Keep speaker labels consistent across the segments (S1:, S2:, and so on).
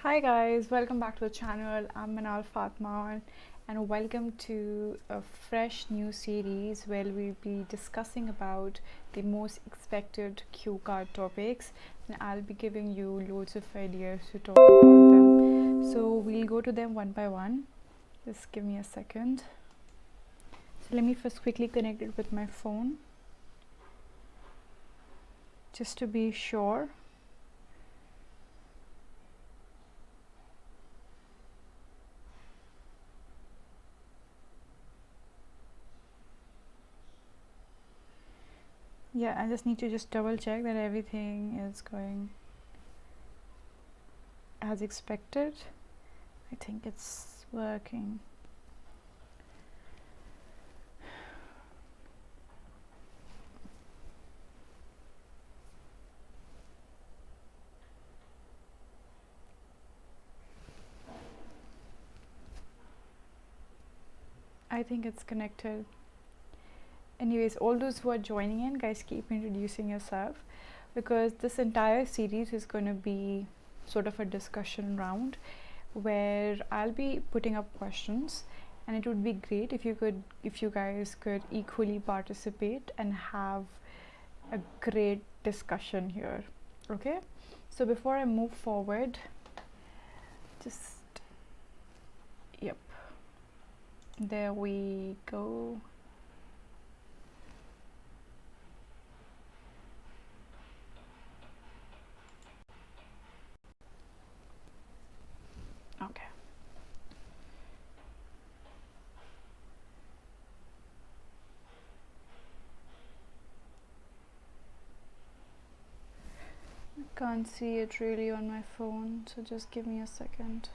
S1: Hi guys, welcome back to the channel. I'm Meenaal Fatma and welcome to a fresh new series where we'll be discussing about the most expected Q card topics, and I'll be giving you loads of ideas to talk about them. So we'll go to them one by one. Just give me a second. So let me first quickly connect it with my phone just to be sure. Yeah, I just need to double check that everything is going as expected. I think it's working. I think it's connected. Anyways, all those who are joining in, guys, keep introducing yourself, because this entire series is going to be sort of a discussion round where I'll be putting up questions, and it would be great if you guys could equally participate and have a great discussion here. Okay, so before I move forward, just yep, there we go. Okay. Can't see it really on my phone, so just give me a second.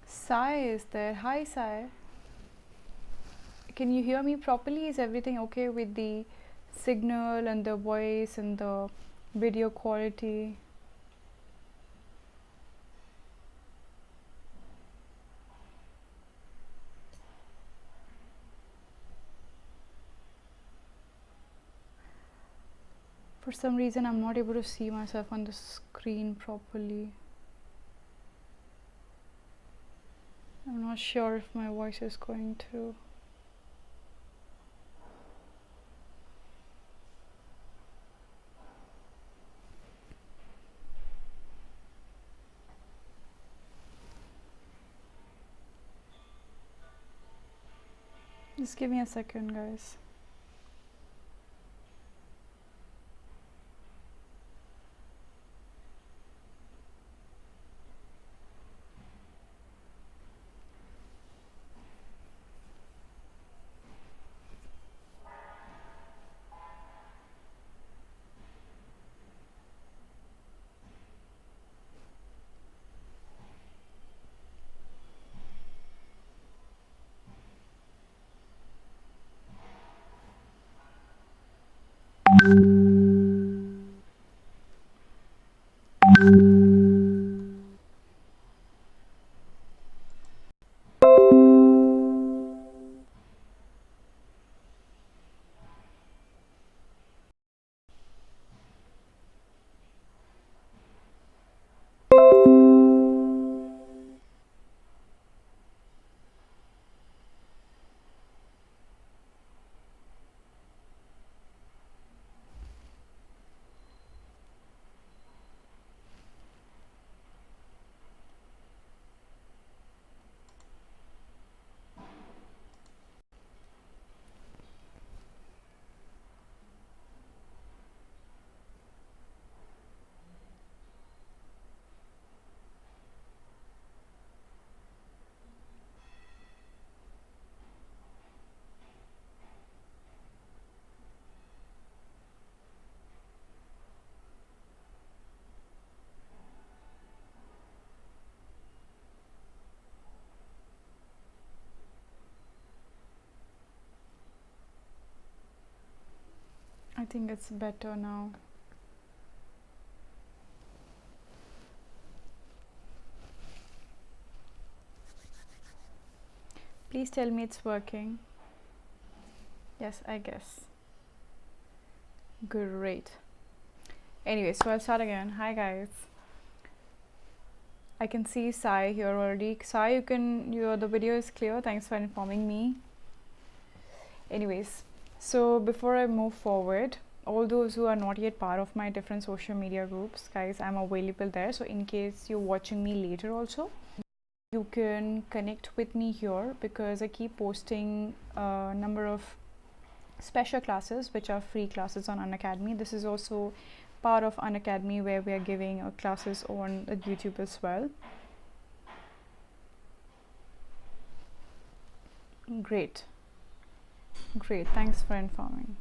S1: Sai is there. Hi Sai. Can you hear me properly? Is everything okay with the signal and the voice and the video quality? For some reason I'm not able to see myself on the screen properly. I'm not sure if my voice is going through. Just give me a second, guys. I think it's better now. Please tell me it's working. Yes, I guess. Great. Anyway, so I'll start again. Hi guys. I can see Sai here already. Sai, the video is clear. Thanks for informing me. Anyways, so before I move forward, all those who are not yet part of my different social media groups, guys, I'm available there. So in case you're watching me later also, you can connect with me here, because I keep posting a number of special classes which are free classes on Unacademy. This is also part of Unacademy, where we are giving classes on YouTube as well. Great, thanks for informing.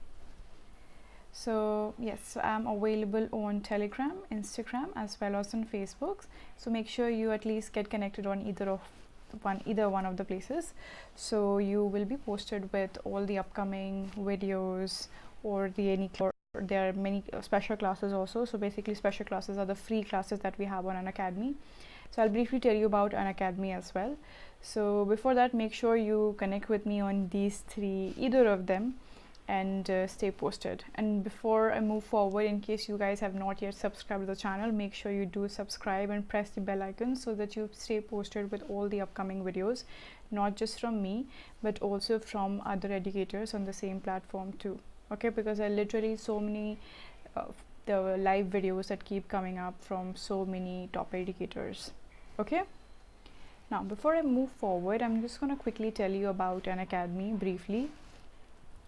S1: So yes, so I'm available on Telegram, Instagram, as well as on Facebook. So make sure you at least get connected on either one of the places, so you will be posted with all the upcoming videos or there are many special classes also. So basically, special classes are the free classes that we have on Unacademy. So I'll briefly tell you about Unacademy as well. So before that, make sure you connect with me on these three, either of them, and stay posted. And before I move forward, in case you guys have not yet subscribed to the channel, make sure you do subscribe and press the bell icon, so that you stay posted with all the upcoming videos, not just from me but also from other educators on the same platform too. Okay, because I literally so many the live videos that keep coming up from so many top educators. Okay, now before I move forward, I'm just going to quickly tell you about Unacademy briefly.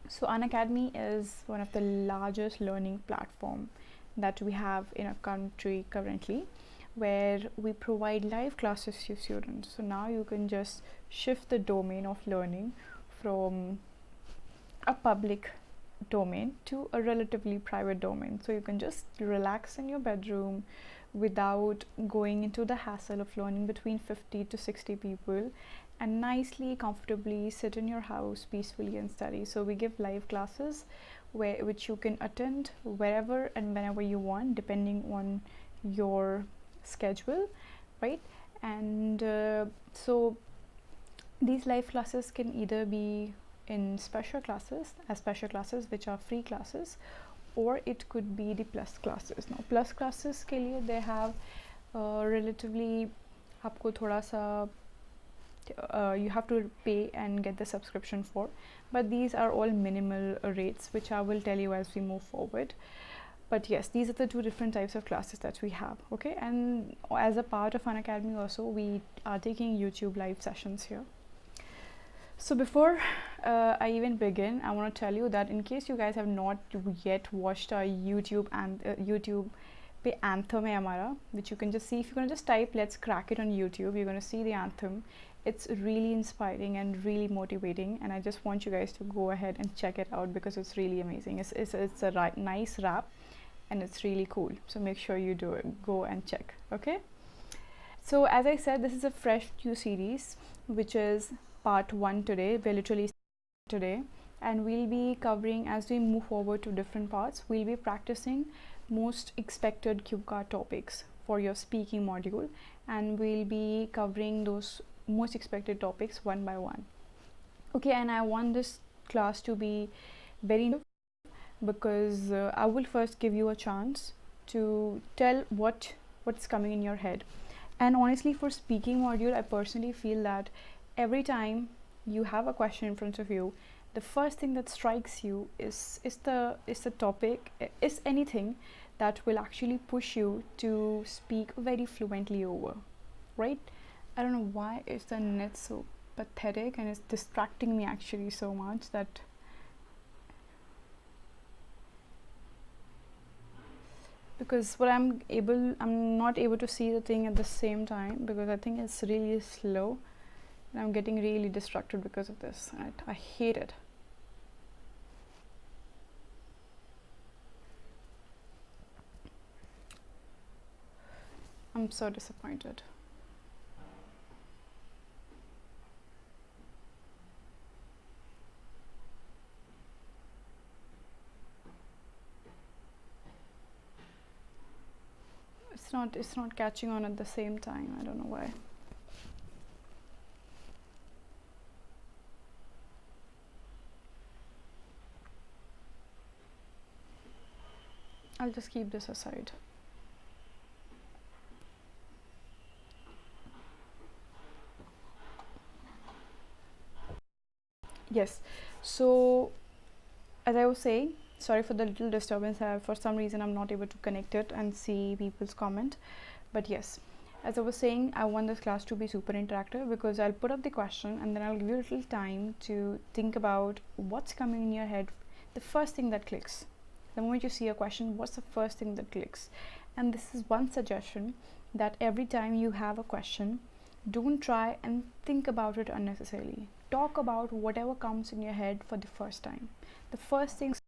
S1: So Unacademy is one of the largest learning platform that we have in our country currently, where we provide live classes to students. So now you can just shift the domain of learning from a public domain to a relatively private domain. So you can just relax in your bedroom without going into the hassle of learning between 50 to 60 people, and nicely, comfortably sit in your house peacefully and study. So we give live classes which you can attend wherever and whenever you want, depending on your schedule, right? And so these live classes can either be in special classes which are free classes, or it could be the plus classes. Now plus classes के लिए they have relatively आपको थोड़ा सा you have to pay and get the subscription for, but these are all minimal rates, which I will tell you as we move forward. But yes, these are the two different types of classes that we have. Okay, and as a part of Unacademy also, we are taking YouTube live sessions here. So before I even begin, I want to tell you that in case you guys have not yet watched our YouTube and YouTube पे anthem है हमारा, which you can just see. If you're going to just type "let's crack it" on YouTube, you're going to see the anthem. It's really inspiring and really motivating, and I just want you guys to go ahead and check it out, because it's really amazing. It's a nice rap, and it's really cool. So make sure you do it. Go and check. Okay. So as I said, this is a fresh new series, which is part 1 today. We're literally today, and we'll be covering, as we move forward to different parts, we'll be practicing most expected cue card topics for your speaking module, and we'll be covering those most expected topics one by one. Okay, and I want this class to be very new, because I will first give you a chance to tell what's coming in your head. And honestly, for speaking module, I personally feel that every time you have a question in front of you, the first thing that strikes you is the topic, is anything that will actually push you to speak very fluently over, right? I don't know why is the net so pathetic, and it's distracting me actually so much that because I'm not able to see the thing at the same time, because I think it's really slow, and I'm getting really distracted because of this. I hate it. I'm so disappointed. It's not catching on at the same time. I don't know why. I'll just keep this aside. Yes, so as I was saying, sorry for the little disturbance. For some reason I'm not able to connect it and see people's comment, but yes, as I was saying, I want this class to be super interactive because I'll put up the question and then I'll give you a little time to think about what's coming in your head, the first thing that clicks. The moment you see a question, what's the first thing that clicks? And this is one suggestion, that every time you have a question, don't try and think about it unnecessarily. Talk about whatever comes in your head for the first time. The first things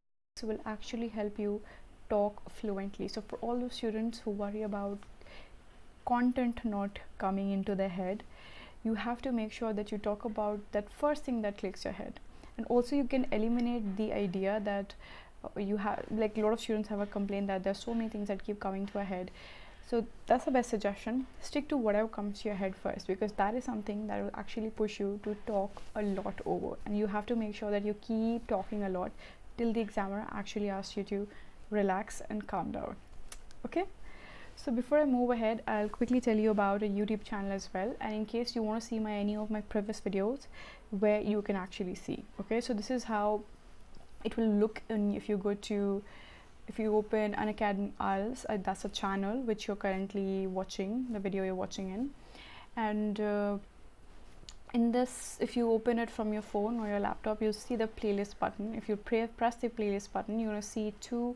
S1: will actually help you talk fluently. So for all those students who worry about content not coming into their head, you have to make sure that you talk about that first thing that clicks your head. And also you can eliminate the idea that you have, like a lot of students have a complaint that there's so many things that keep coming to our head. So that's the best suggestion. Stick to whatever comes to your head first, because that is something that will actually push you to talk a lot over, and you have to make sure that you keep talking a lot till the examiner actually asks you to relax and calm down. Okay, so before I move ahead, I'll quickly tell you about a YouTube channel as well, and in case you want to see any of my previous videos where you can actually see. Okay, so this is how it will look if you open Unacademy IELTS. That's a channel which you're currently watching, the video you're watching in. And in this, if you open it from your phone or your laptop, you'll see the playlist button. If you press the playlist button, you're going to see two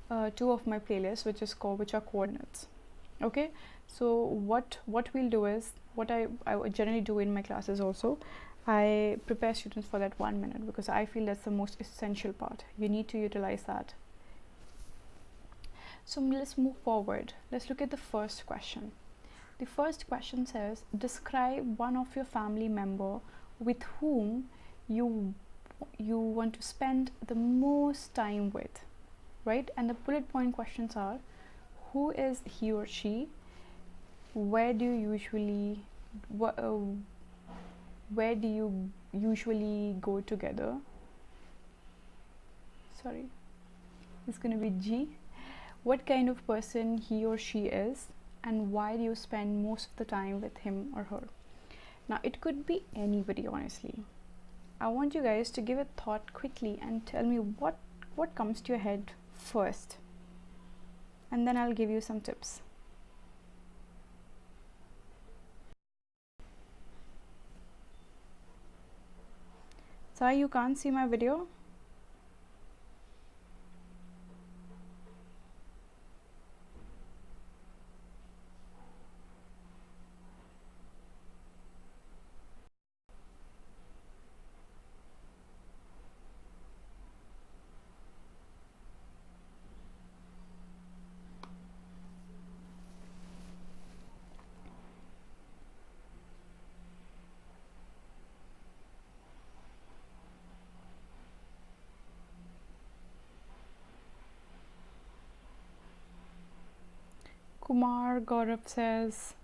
S1: of my playlists, which are coordinates. Okay, so what we'll do is, what I would generally do in my classes also, I prepare students for that 1 minute, because I feel that's the most essential part. You need to utilize that. So let's move forward. Let's look at the first question. The first question says, describe one of your family member with whom you want to spend the most time with, right? And the bullet point questions are, who is he or she? Where do you usually go together? Sorry, it's going to be G. What kind of person he or she is, and why do you spend most of the time with him or her? Now it could be anybody, honestly. I want you guys to give it thought quickly and tell me what comes to your head first, and then I'll give you some tips. Sorry, you can't see my video? Kumar Gaurav says,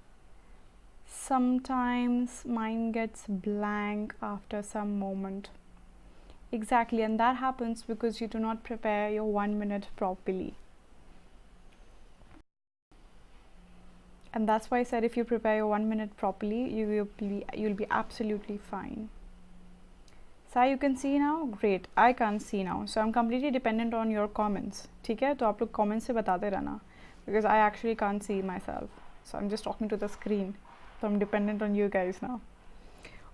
S1: sometimes mind gets blank after some moment. Exactly, and that happens because you do not prepare your 1 minute properly. And that's why I said, if you prepare your 1 minute properly, you'll be absolutely fine. Sai, you can see now? Great. I can't see now, so I'm completely dependent on your comments. ठीक है, तो आप लोग comments से बताते रहना, because I actually can't see myself, so I'm just talking to the screen, so I'm dependent on you guys now.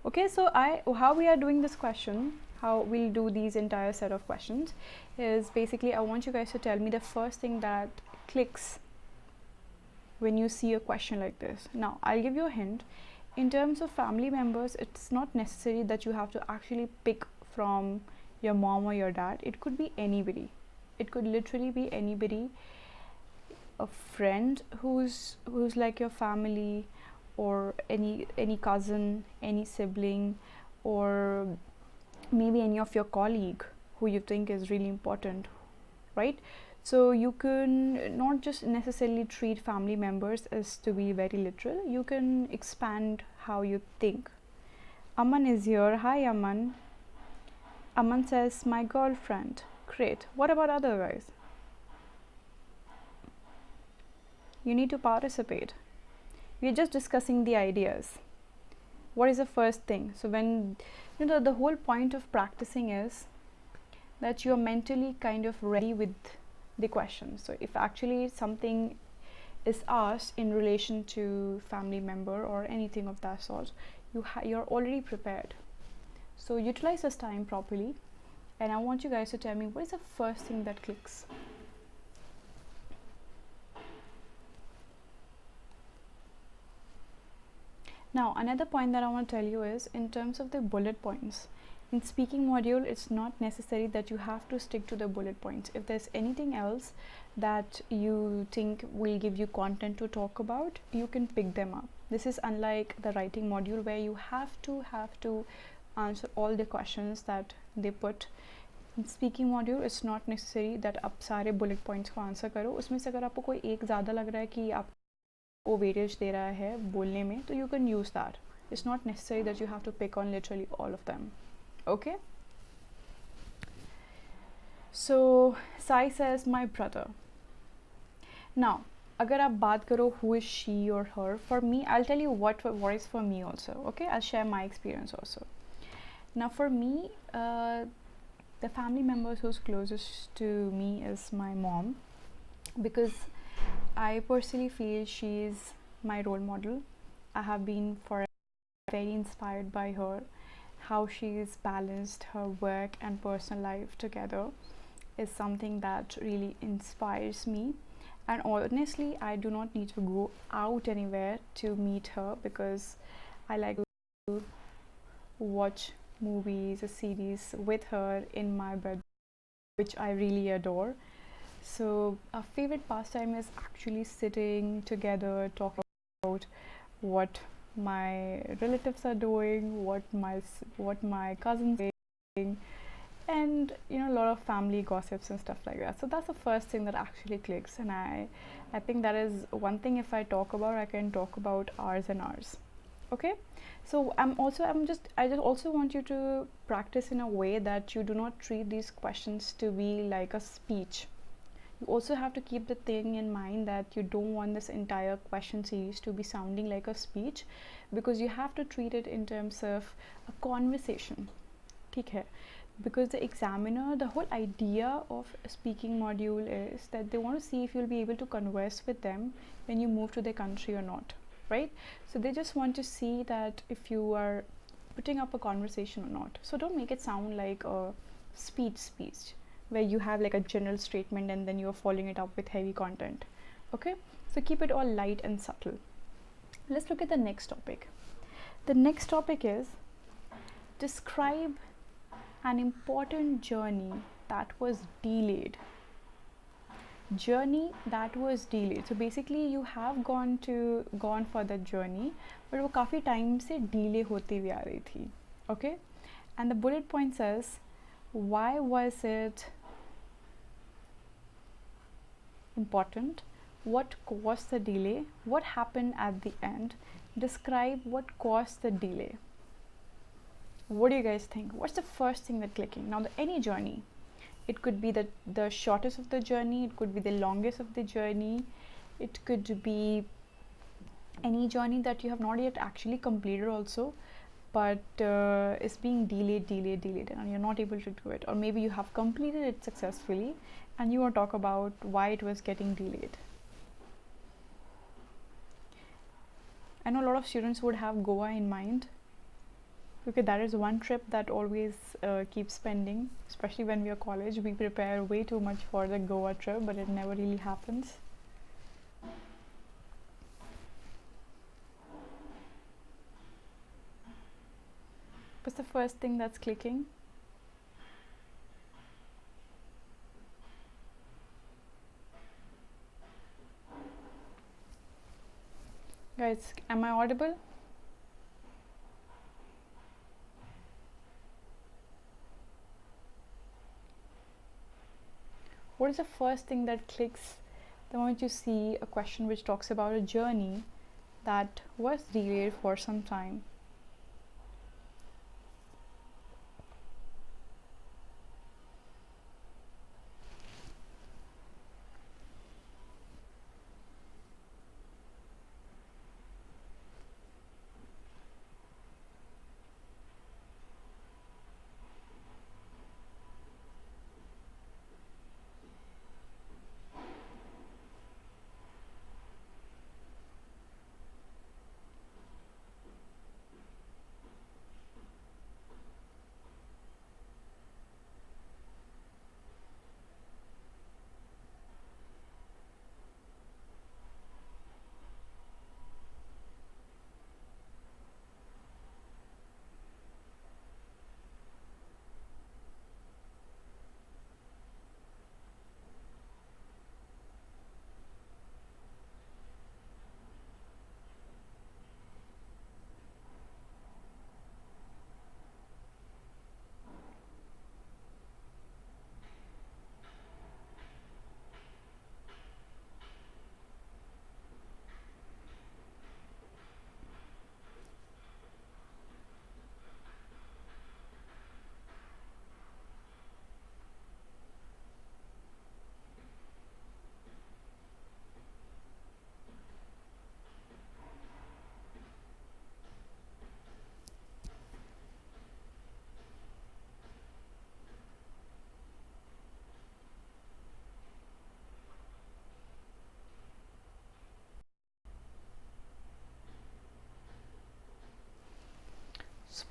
S1: Okay, so how we are doing this question, how we'll do these entire set of questions, is basically I want you guys to tell me the first thing that clicks when you see a question like this. Now I'll give you a hint. In terms of family members, it's not necessary that you have to actually pick from your mom or your dad. It could be anybody. It could literally be anybody, a friend who's like your family, or any cousin, any sibling, or maybe any of your colleague who you think is really important, right? So you can not just necessarily treat family members as to be very literal. You can expand how you think. Aman is here. Hi Aman. Aman says, my girlfriend. Great. What about other guys? You need to participate. We're just discussing the ideas. What is the first thing? So when the whole point of practicing is that you're mentally kind of ready with the question. So if actually something is asked in relation to family member or anything of that sort, you're already prepared. So utilize this time properly, and I want you guys to tell me what is the first thing that clicks. Now another point that I want to tell you is in terms of the bullet points. In speaking module, it's not necessary that you have to stick to the bullet points. If there's anything else that you think will give you content to talk about, you can pick them up. This is unlike the writing module where you have to answer all the questions that they put. In speaking module, it's not necessary that आप सारे bullet points को answer करो. उसमें से अगर आपको कोई एक ज़्यादा लग रहा है कि आपको weightage दे रहा है बोलने में, तो you can use that. It's not necessary that you have to pick on literally all of them. Okay, so Sai says my brother. Now अगर आप बात करो who is she or her, for me I'll tell you what is for me also. Okay, I'll share my experience also. Now for me, the family members who's closest to me is my mom, because I personally feel she's my role model. I have been very inspired by her. How she's balanced her work and personal life together is something that really inspires me. And honestly, I do not need to go out anywhere to meet her, because I like to watch movies or series with her in my bed, which I really adore. So our favorite pastime is actually sitting together, talking about what my relatives are doing, what my cousins are doing, and a lot of family gossips and stuff like that. So that's the first thing that actually clicks, and I think that is one thing. If I talk about, I can talk about hours and hours. Okay, so I just also want you to practice in a way that you do not treat these questions to be like a speech. You also have to keep the thing in mind that you don't want this entire question series to be sounding like a speech, because you have to treat it in terms of a conversation. ठीक है? Because the examiner, the whole idea of a speaking module is that they want to see if you'll be able to converse with them when you move to their country or not, right? So they just want to see that if you are putting up a conversation or not. So don't make it sound like a speech where you have like a general statement and then you're following it up with heavy content. Okay, so keep it all light and subtle. Let's look at the next topic. The next topic is describe an important journey that was delayed. Journey that was delayed. So basically you have gone for the journey, but वो काफ़ी time से delay होती हुई आ रही थी. Okay, and the bullet point says, why was it important? What caused the delay? What happened at the end? Describe what caused the delay. What do you guys think? What's the first thing that clicking? Now, any journey, it could be the shortest of the journey, it could be the longest of the journey, it could be any journey that you have not yet actually completed also, but it's being delayed and you're not able to do it, or maybe you have completed it successfully and you want to talk about why it was getting delayed. I know a lot of students would have Goa in mind, because that is one trip that always keeps pending, especially when we are college. We prepare way too much for the Goa trip, but it never really happens. What's the first thing that's clicking? Guys, am I audible? What is the first thing that clicks the moment you see a question which talks about a journey that was delayed for some time?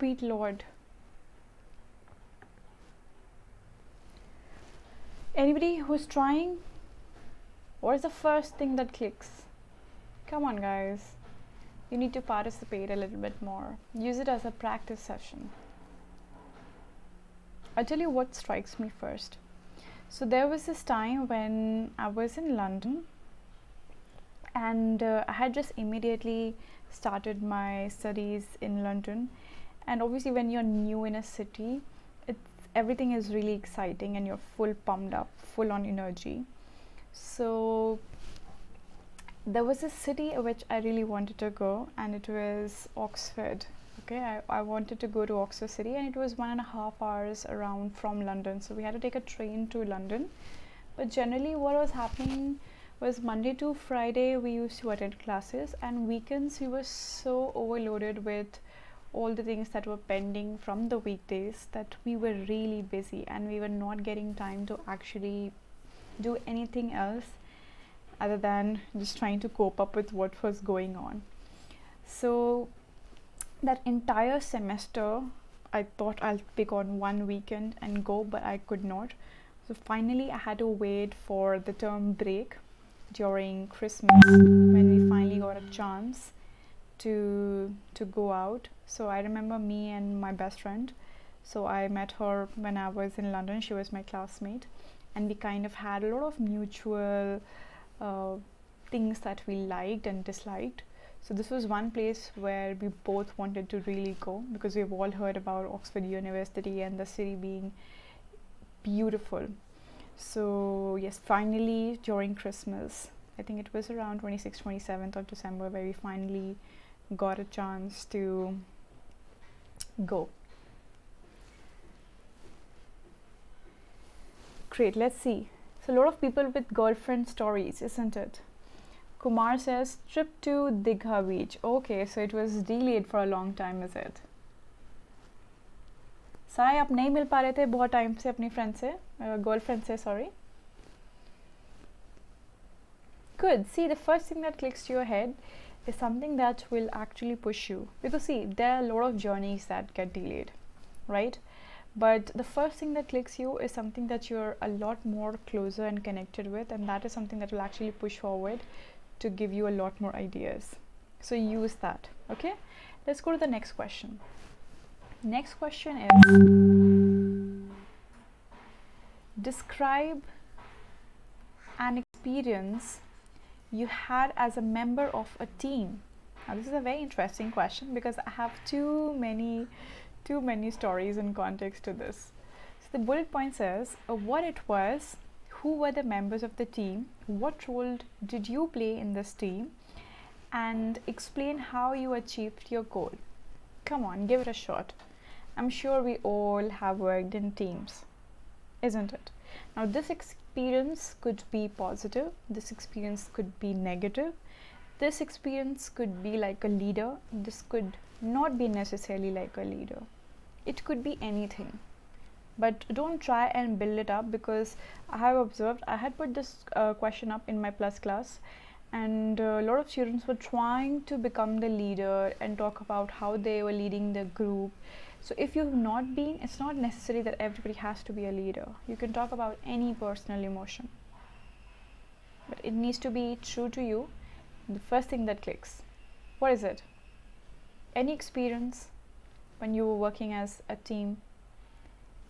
S1: Sweet Lord. Anybody who's trying? What is the first thing that clicks? Come on, guys. You need to participate a little bit more. Use it as a practice session. I'll tell you what strikes me first. So there was this time when I was in London, and I had just immediately started my studies in London. And obviously when you're new in a city, everything is really exciting and you're full pumped up, full on energy. So there was a city which I really wanted to go, and it was Oxford. Okay, I wanted to go to Oxford City, and it was 1.5 hours around from London, so we had to take a train to London. But generally what was happening was Monday to Friday we used to attend classes, and weekends we were so overloaded with all the things that were pending from the weekdays that we were really busy, and we were not getting time to actually do anything else other than just trying to cope up with what was going on. So that entire semester I thought I'll pick on one weekend and go, but I could not. So finally I had to wait for the term break during Christmas when we finally got a chance to go out. So I remember me and my best friend, so I met her when I was in London. She was my classmate, and we kind of had a lot of mutual things that we liked and disliked. So this was one place where we both wanted to really go, because we've all heard about Oxford University and the city being beautiful. So yes, finally during Christmas, I think it was around 26th, 27th of December, where we finally got a chance to go. Great, let's see. So a lot of people with girlfriend stories, isn't it? Kumar says trip to Digha beach. Okay, so it was delayed for a long time, is it? Sai आप नहीं मिल पा रहे थे बहुत time से अपनी friend से, girlfriend से, sorry. Good. See, the first thing that clicks to your head is something that will actually push you, because see, there are a lot of journeys that get delayed, right? But the first thing that clicks you is something that you're a lot more closer and connected with, and that is something that will actually push forward to give you a lot more ideas. So use that. Okay, let's go to the next question. Next question is, describe an experience you had as a member of a team. Now this is a very interesting question, because I have too many stories and context to this. So the bullet point says what it was, who were the members of the team, what role did you play in this team, and explain how you achieved your goal. Come on, give it a shot. I'm sure we all have worked in teams, isn't it? Now this experience could be positive, this experience could be negative, this experience could be like a leader, this could not be necessarily like a leader. It could be anything, but don't try and build it up, because I have observed, I had put this question up in my plus class, and a lot of students were trying to become the leader and talk about how they were leading the group. So if you've not been, it's not necessary that everybody has to be a leader. You can talk about any personal emotion, but it needs to be true to you. The first thing that clicks, what is it? Any experience when you were working as a team,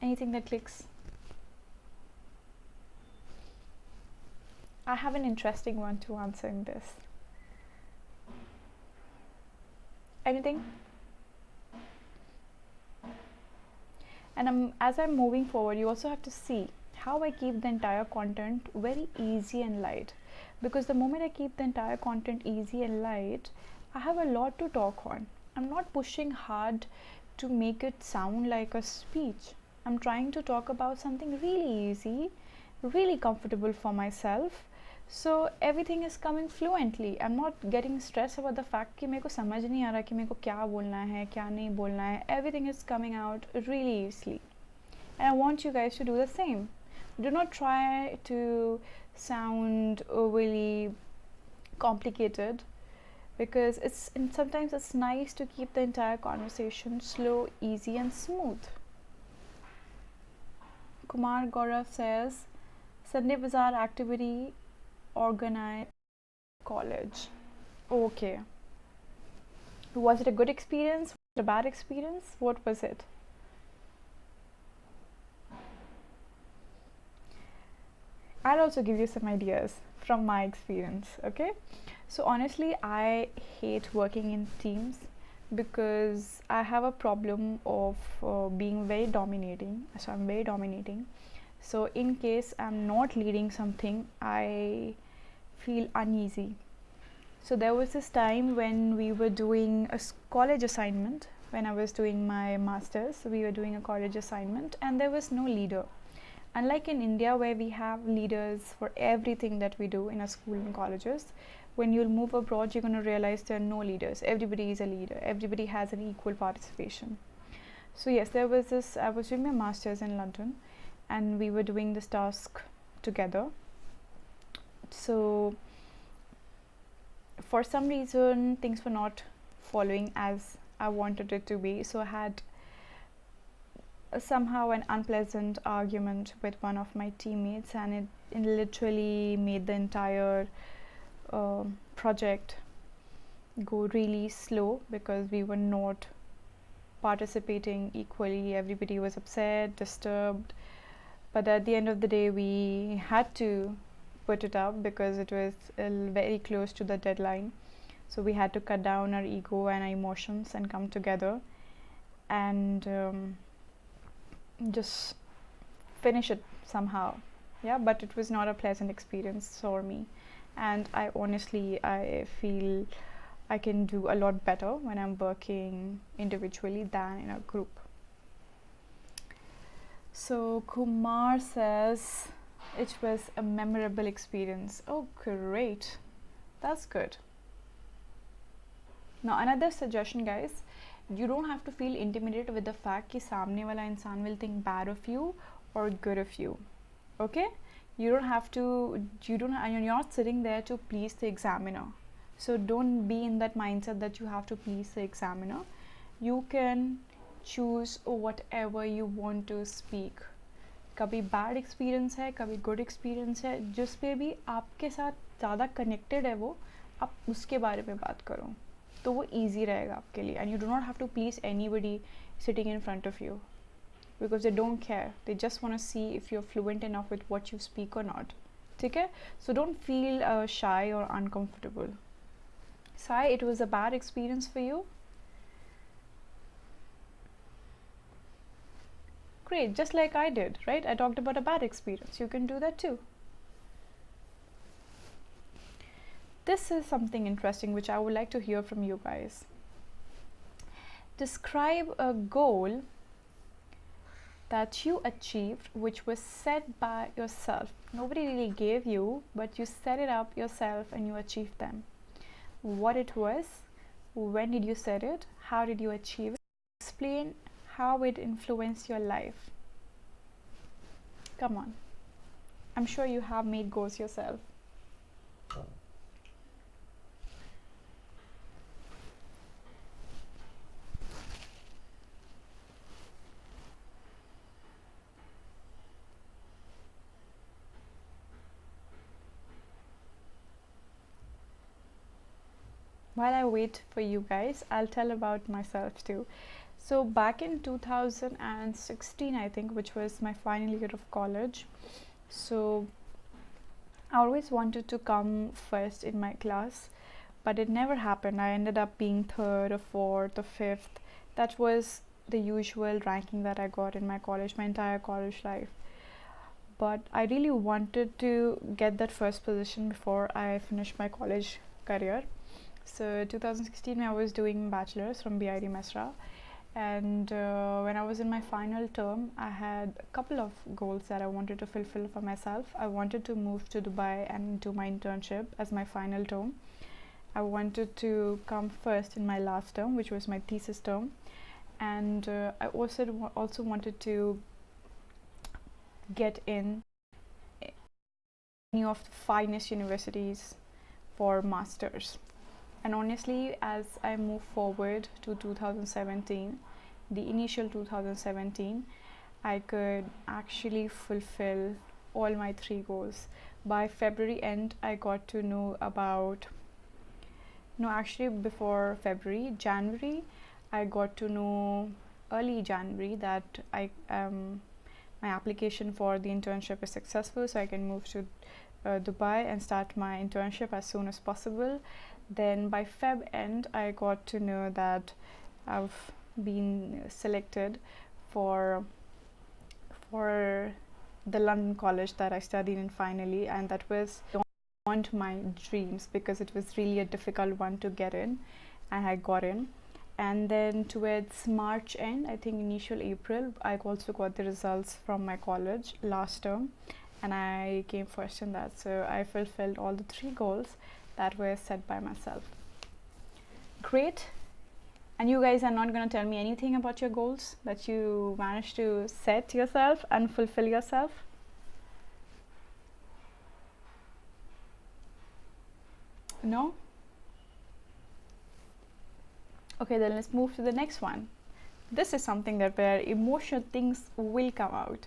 S1: anything that clicks? I have an interesting one to answer in this. Anything? And as I'm moving forward, you also have to see how I keep the entire content very easy and light, because the moment I keep the entire content easy and light, I have a lot to talk on. I'm not pushing hard to make it sound like a speech. I'm trying to talk about something really easy, really comfortable for myself, so everything is coming fluently. I'm not getting stressed about the fact कि मेरे को समझ नहीं आ रहा कि मेरे को क्या बोलना है, क्या नहीं बोलना है. Everything is coming out really easily, and I want you guys to do the same. Do not try to sound overly complicated, because and sometimes it's nice to keep the entire conversation slow, easy, and smooth. Kumar Gaurav says Sunday Bazaar activity organized college. Okay. Was it a good experience? Was it a bad experience? What was it? I'll also give you some ideas from my experience, okay? So, honestly, I hate working in teams because I have a problem of being very dominating. So, I'm very dominating. So, in case I'm not leading something, I feel uneasy. So, there was this time when we were doing a college assignment. When I was doing my master's, we were doing a college assignment, and there was no leader. Unlike in India, where we have leaders for everything that we do in our school and colleges, when you'll move abroad, you're going to realize there are no leaders. Everybody is a leader, everybody has an equal participation. So, yes, there was this. I was doing my master's in London, and we were doing this task together. So, for some reason, things were not following as I wanted it to be. So, I had somehow an unpleasant argument with one of my teammates, and it literally made the entire project go really slow because we were not participating equally. Everybody was upset, disturbed, but at the end of the day we had to put it up because it was very close to the deadline. So we had to cut down our ego and our emotions and come together and just finish it somehow. Yeah, but it was not a pleasant experience for me, and I feel I can do a lot better when I'm working individually than in a group. So Kumar says it was a memorable experience. Oh, great, that's good. Now another suggestion, guys, you don't have to feel intimidated with the fact कि सामने वाला इंसान will think bad of you or good of you. Okay, you're not sitting there to please the examiner. So don't be in that mindset that you have to please the examiner. You can choose whatever you want to speak. कभी bad experience है, कभी good experience है, जिस पे भी आपके साथ ज़्यादा connected है वो, आप उसके बारे में बात करो, तो वो easy रहेगा आपके लिए. And you do not have to please anybody sitting in front of you, because they don't care. They just want to see if you're fluent enough with what you speak or not. Okay? So don't feel shy or uncomfortable. Sai, it was a bad experience for you? Great, just like I did, right? I talked about a bad experience. You can do that too. This is something interesting which I would like to hear from you guys. Describe a goal that you achieved which was set by yourself. Nobody really gave you, but you set it up yourself and you achieved them. What it was, when did you set it, how did you achieve it, explain how it influenced your life. Come on, I'm sure you have made goals yourself. While I wait for you guys, I'll tell about myself too. So back in 2016, I think, which was my final year of college, so I always wanted to come first in my class, but it never happened. I ended up being third or fourth or fifth. That was the usual ranking that I got in my entire college life. But I really wanted to get that first position before I finished my college career. So 2016, I was doing bachelor's from BID Mesra, and when I was in my final term, I had a couple of goals that I wanted to fulfill for myself. I wanted to move to Dubai and do my internship as my final term. I wanted to come first in my last term, which was my thesis term, and I also wanted to get in any of the finest universities for masters. And honestly, as I move forward to 2017, the initial 2017, I could actually fulfill all my 3 goals. By February end, I got to know about, no, actually before February, January, I got to know early January that my application for the internship is successful, so I can move to Dubai and start my internship as soon as possible. Then by Feb end, I got to know that I've been selected for the London college that I studied in finally, and that was beyond my dreams because it was really a difficult one to get in, and I got in. And then towards March end, I think initial April, I also got the results from my college last term, and I came first in that. So I fulfilled all the 3 goals that were set by myself. Great. And you guys are not going to tell me anything about your goals that you managed to set yourself and fulfill yourself? No? Okay, then let's move to the next one. This is something that where emotional things will come out.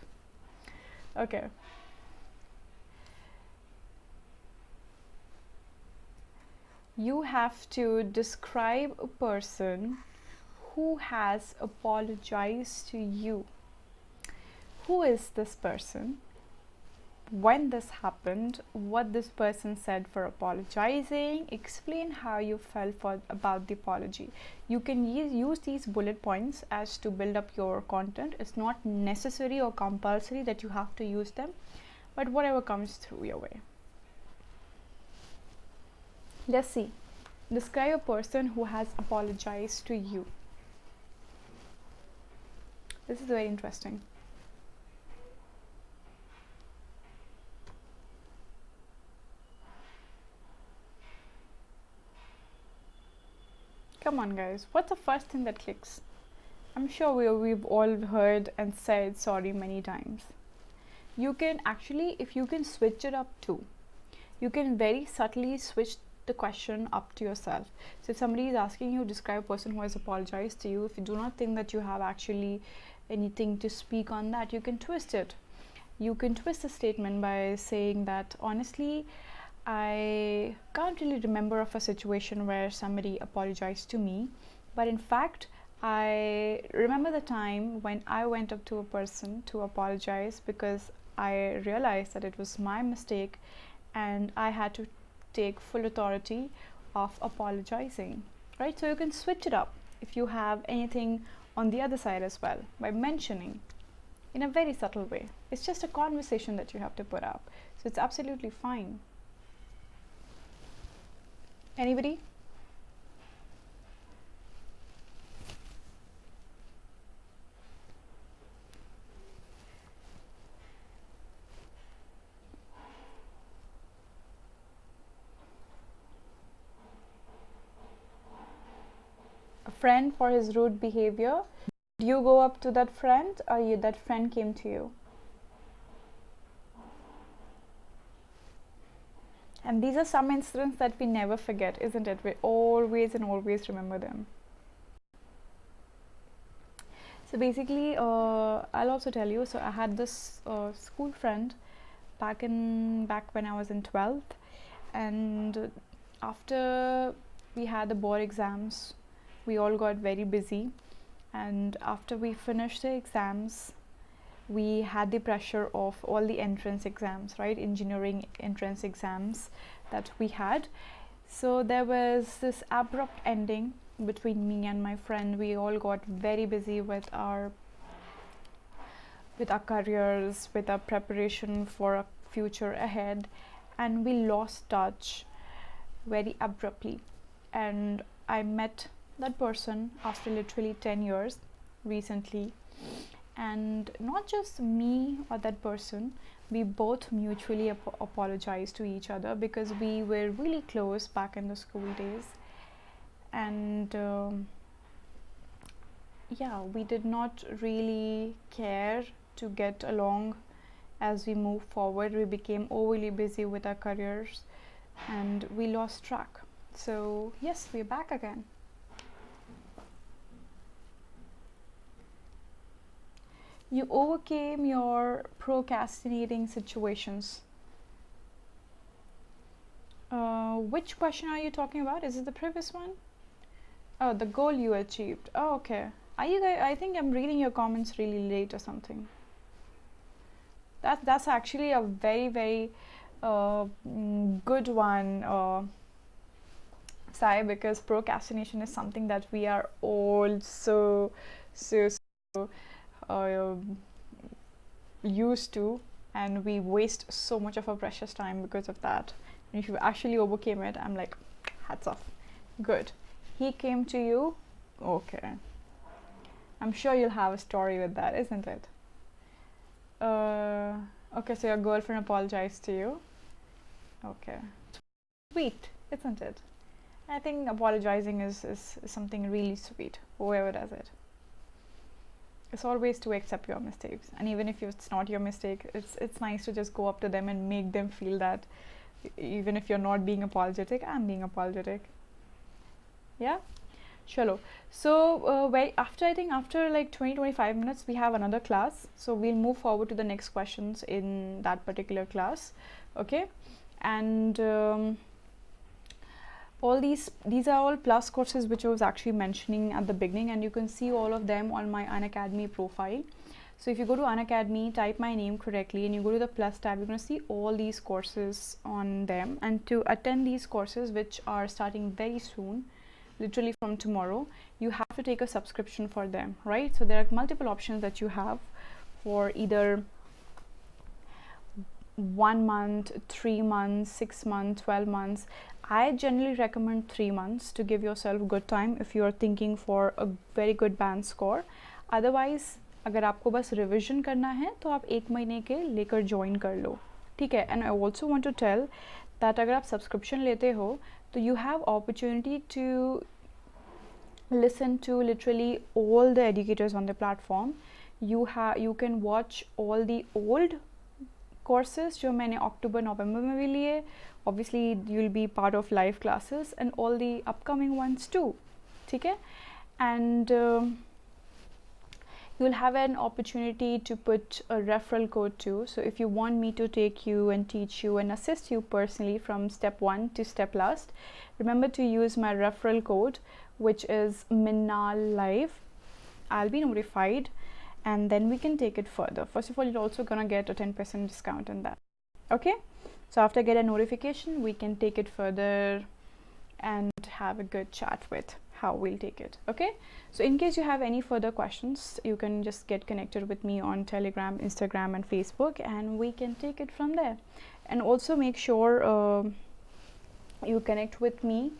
S1: Okay. You have to describe a person who has apologized to you. Who is this person? When this happened, what this person said for apologizing, explain how you felt about the apology. You can use these bullet points as to build up your content. It's not necessary or compulsory that you have to use them, but whatever comes through your way. Let's see. Describe a person who has apologized to you. This is very interesting. Come on, guys. What's the first thing that clicks? I'm sure we've all heard and said sorry many times. You can actually, if you can switch it up too, you can very subtly switch the question up to yourself. So if somebody is asking you, describe a person who has apologized to you, if you do not think that you have actually anything to speak on that, you can twist it. You can twist the statement by saying that, honestly, I can't really remember of a situation where somebody apologized to me, but in fact, I remember the time when I went up to a person to apologize because I realized that it was my mistake and I had to take full authority of apologizing, right? So you can switch it up if you have anything on the other side as well by mentioning in a very subtle way. It's just a conversation that you have to put up, so it's absolutely fine. Anybody? A friend for his rude behavior. Do you go up to that friend, or that friend came to you? And these are some incidents that we never forget, isn't it? We always and always remember them. So basically, I'll also tell you, so I had this school friend back when I was in 12th, and after we had the board exams, we all got very busy, and after we finished the exams, we had the pressure of all the entrance exams, right? Engineering entrance exams that we had. So there was this abrupt ending between me and my friend. We all got very busy with our careers, with our preparation for a future ahead, and we lost touch very abruptly. And I met that person after literally 10 years recently, and not just me or that person, we both mutually apologized to each other because we were really close back in the school days, and yeah, we did not really care to get along. As we moved forward, we became overly busy with our careers and we lost track. So yes, we're back again. You overcame your procrastinating situations. Which question are you talking about? Is it the previous one? Oh, the goal you achieved. Oh, okay. Are you guys, I think I'm reading your comments really late or something. That's actually a very good one, Sai, because procrastination is something that we are all so uh, used to, and we waste so much of our precious time because of that. And if you actually overcame it, I'm like, hats off. Good. He came to you. Okay. I'm sure you'll have a story with that, isn't it? Okay, so your girlfriend apologized to you. Okay. Sweet, isn't it? I think apologizing is something really sweet, whoever does it. It's always to accept your mistakes, and even if it's not your mistake, it's nice to just go up to them and make them feel that even if you're not being apologetic, I'm being apologetic. Yeah. Chalo. So I think after like 20-25 minutes we have another class, so we'll move forward to the next questions in that particular class. Okay. And all these are all plus courses which I was actually mentioning at the beginning, and you can see all of them on my Unacademy profile. So if you go to Unacademy, type my name correctly, and you go to the plus tab, you're going to see all these courses on them. And to attend these courses, which are starting very soon, literally from tomorrow, you have to take a subscription for them, right? So there are multiple options that you have for either 1 month, 3 months, 6 months, 12 months. I generally recommend 3 months to give yourself good time if you are thinking for a very good band score. Otherwise, अगर आपको बस revision करना है तो आप 1 महीने के लेकर ज्वाइन कर लो, ठीक है. And I also want to tell that अगर आप सब्सक्रिप्शन लेते हो तो you have opportunity to listen to literally all the educators on the platform. You can watch all the old courses जो मैंने अक्टूबर नवंबर में भी लिए. Obviously you'll be part of live classes and all the upcoming ones too, ठीक है. And you'll have an opportunity to put a referral code too. So if you want me to take you and teach you and assist you personally from step 1 to step last, remember to use my referral code, which is Meenaal Live. I'll be notified, and then we can take it further. First of all, you're also gonna get a 10% discount on that. Okay, so after I get a notification, we can take it further and have a good chat with how we'll take it. Okay, so in case you have any further questions, you can just get connected with me on Telegram, Instagram and Facebook, and we can take it from there. And also make sure you connect with me